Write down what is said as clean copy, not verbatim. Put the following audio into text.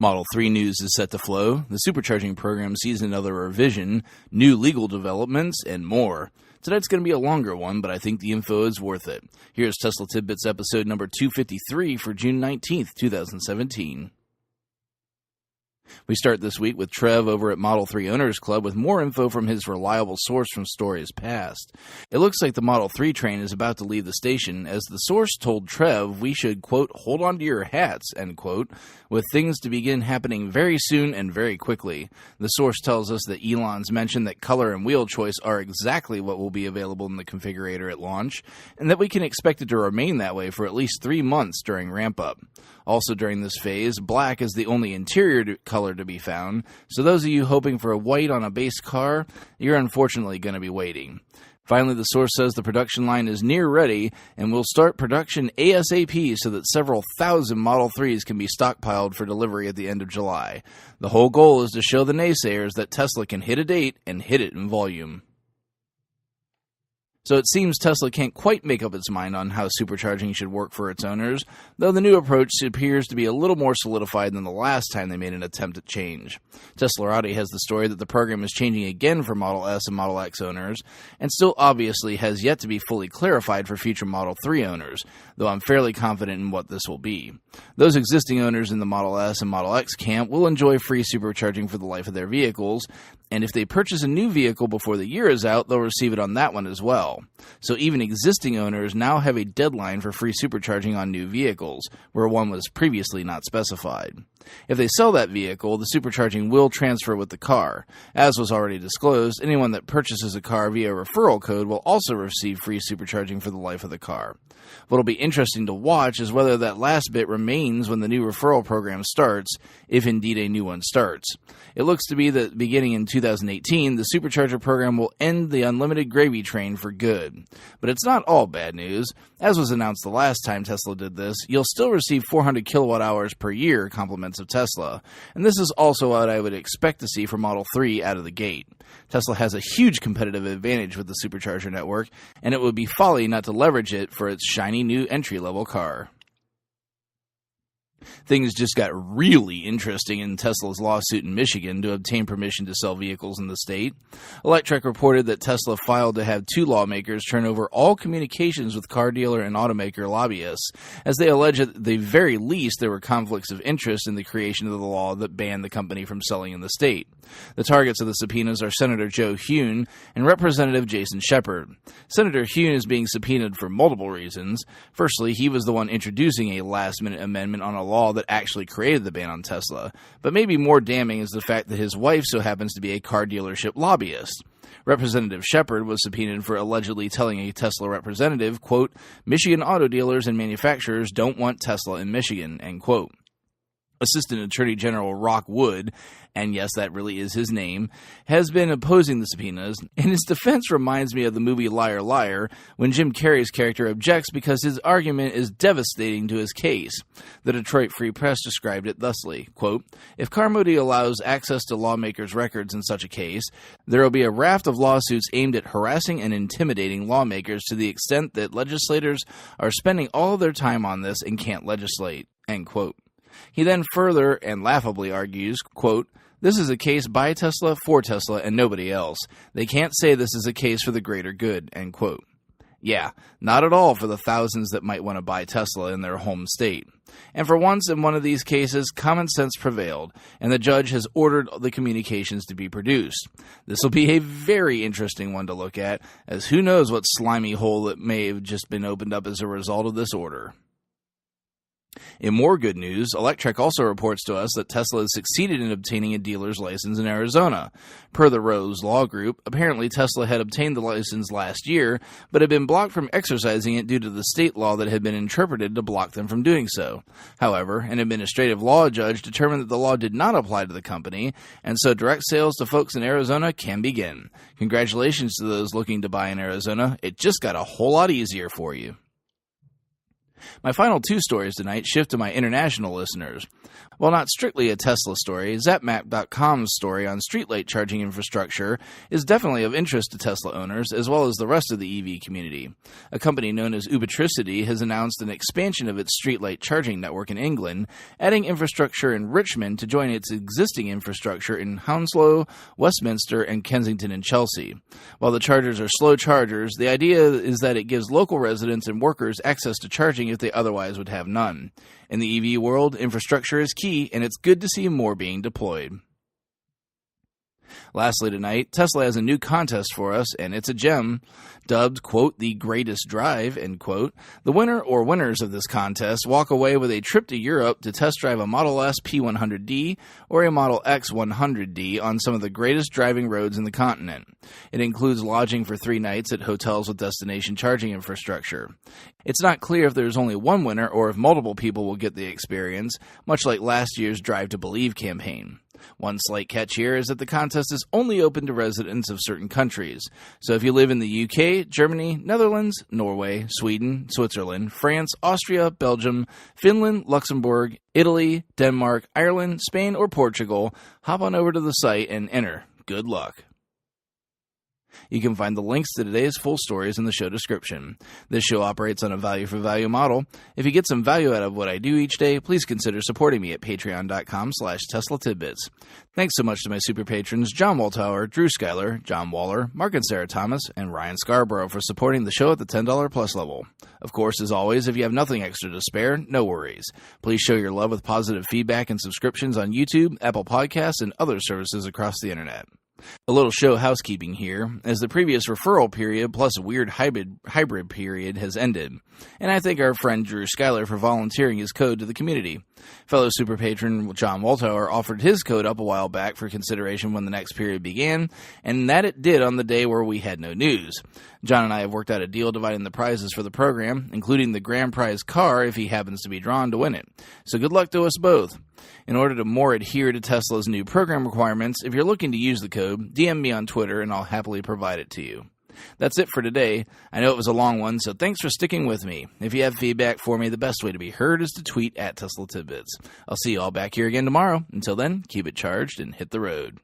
Model 3 news is set to flow, the Supercharging program sees another revision, new legal developments, and more. Tonight's going to be a longer one, but I think the info is worth it. Here's Tesla Tidbits episode number 253 for June 19th, 2017. We start this week with Trev over at Model 3 Owners Club with more info from his reliable source from stories past. It looks like the Model 3 train is about to leave the station, as the source told Trev we should, quote, hold on to your hats, end quote, with things to begin happening very soon and very quickly. The source tells us that Elon's mentioned that color and wheel choice are exactly what will be available in the configurator at launch, and that we can expect it to remain that way for at least 3 months during ramp-up. Also during this phase, black is the only interior color to be found, so those of you hoping for a white on a base car, you're unfortunately going to be waiting. Finally, the source says the production line is near ready and will start production ASAP so that several thousand Model 3s can be stockpiled for delivery at the end of July. The whole goal is to show the naysayers that Tesla can hit a date and hit it in volume. So it seems Tesla can't quite make up its mind on how supercharging should work for its owners, though the new approach appears to be a little more solidified than the last time they made an attempt at change. Teslarati has the story that the program is changing again for Model S and Model X owners, and still obviously has yet to be fully clarified for future Model 3 owners, though I'm fairly confident in what this will be. Those existing owners in the Model S and Model X camp will enjoy free supercharging for the life of their vehicles, and if they purchase a new vehicle before the year is out, they'll receive it on that one as well. So even existing owners now have a deadline for free supercharging on new vehicles, where one was previously not specified. If they sell that vehicle, the supercharging will transfer with the car. As was already disclosed, anyone that purchases a car via referral code will also receive free supercharging for the life of the car. What'll be interesting to watch is whether that last bit remains when the new referral program starts, if indeed a new one starts. It looks to be that beginning in 2018, the Supercharger program will end the unlimited gravy train for good. But it's not all bad news. As was announced the last time Tesla did this, you'll still receive 400 kilowatt hours per year compliments of Tesla. And this is also what I would expect to see for Model 3 out of the gate. Tesla has a huge competitive advantage with the Supercharger network, and it would be folly not to leverage it for its shiny new entry-level car. Things just got really interesting in Tesla's lawsuit in Michigan to obtain permission to sell vehicles in the state. Electrek reported that Tesla filed to have 2 lawmakers turn over all communications with car dealer and automaker lobbyists, as they allege that at the very least there were conflicts of interest in the creation of the law that banned the company from selling in the state. The targets of the subpoenas are Senator Joe Hune and Representative Jason Shepard. Senator Hune is being subpoenaed for multiple reasons. Firstly, he was the one introducing a last-minute amendment on a law that actually created the ban on Tesla, but maybe more damning is the fact that his wife so happens to be a car dealership lobbyist. Representative Shepard was subpoenaed for allegedly telling a Tesla representative, quote, Michigan auto dealers and manufacturers don't want Tesla in Michigan, end quote. Assistant Attorney General Rock Wood, and yes, that really is his name, has been opposing the subpoenas, and his defense reminds me of the movie Liar Liar, when Jim Carrey's character objects because his argument is devastating to his case. The Detroit Free Press described it thusly, quote, if Carmody allows access to lawmakers' records in such a case, there will be a raft of lawsuits aimed at harassing and intimidating lawmakers to the extent that legislators are spending all of their time on this and can't legislate, end quote. He then further and laughably argues, quote, this is a case by Tesla, for Tesla, and nobody else. They can't say this is a case for the greater good, end quote. Yeah, not at all for the thousands that might want to buy Tesla in their home state. And for once in one of these cases, common sense prevailed, and the judge has ordered the communications to be produced. This will be a very interesting one to look at, as who knows what slimy hole that may have just been opened up as a result of this order. In more good news, Electrek also reports to us that Tesla has succeeded in obtaining a dealer's license in Arizona. Per the Rose Law Group, apparently Tesla had obtained the license last year, but had been blocked from exercising it due to the state law that had been interpreted to block them from doing so. However, an administrative law judge determined that the law did not apply to the company, and so direct sales to folks in Arizona can begin. Congratulations to those looking to buy in Arizona. It just got a whole lot easier for you. My final two stories tonight shift to my international listeners. While not strictly a Tesla story, Zapmap.com's story on streetlight charging infrastructure is definitely of interest to Tesla owners as well as the rest of the EV community. A company known as Ubitricity has announced an expansion of its streetlight charging network in England, adding infrastructure in Richmond to join its existing infrastructure in Hounslow, Westminster, and Kensington and Chelsea. While the chargers are slow chargers, the idea is that it gives local residents and workers access to charging if they otherwise would have none. In the EV world, infrastructure is key, and it's good to see more being deployed. Lastly tonight, Tesla has a new contest for us, and it's a gem. Dubbed, quote, the greatest drive, end quote. The winner or winners of this contest walk away with a trip to Europe to test drive a Model S P100D or a Model X 100D on some of the greatest driving roads in the continent. It includes lodging for 3 nights at hotels with destination charging infrastructure. It's not clear if there's only one winner or if multiple people will get the experience, much like last year's Drive to Believe campaign. One slight catch here is that the contest is only open to residents of certain countries. So if you live in the UK, Germany, Netherlands, Norway, Sweden, Switzerland, France, Austria, Belgium, Finland, Luxembourg, Italy, Denmark, Ireland, Spain, or Portugal, hop on over to the site and enter. Good luck. You can find the links to today's full stories in the show description. This show operates on a value-for-value model. If you get some value out of what I do each day, please consider supporting me at patreon.com/Tesla Tidbits. Thanks so much to my super patrons John Walthour, Drew Schuyler, John Waller, Mark and Sarah Thomas, and Ryan Scarborough for supporting the show at the $10 plus level. Of course, as always, if you have nothing extra to spare, no worries. Please show your love with positive feedback and subscriptions on YouTube, Apple Podcasts, and other services across the internet. A little show housekeeping here, as the previous referral period plus weird hybrid period has ended, and I thank our friend Drew Schuyler for volunteering his code to the community. Fellow super patron John Walthour offered his code up a while back for consideration when the next period began, and that it did on the day where we had no news. John and I have worked out a deal dividing the prizes for the program, including the grand prize car if he happens to be drawn to win it. So good luck to us both. In order to more adhere to Tesla's new program requirements, if you're looking to use the code, DM me on Twitter and I'll happily provide it to you. That's it for today. I know it was a long one, so thanks for sticking with me. If you have feedback for me, the best way to be heard is to tweet at Tesla Tidbits. I'll see you all back here again tomorrow. Until then, keep it charged and hit the road.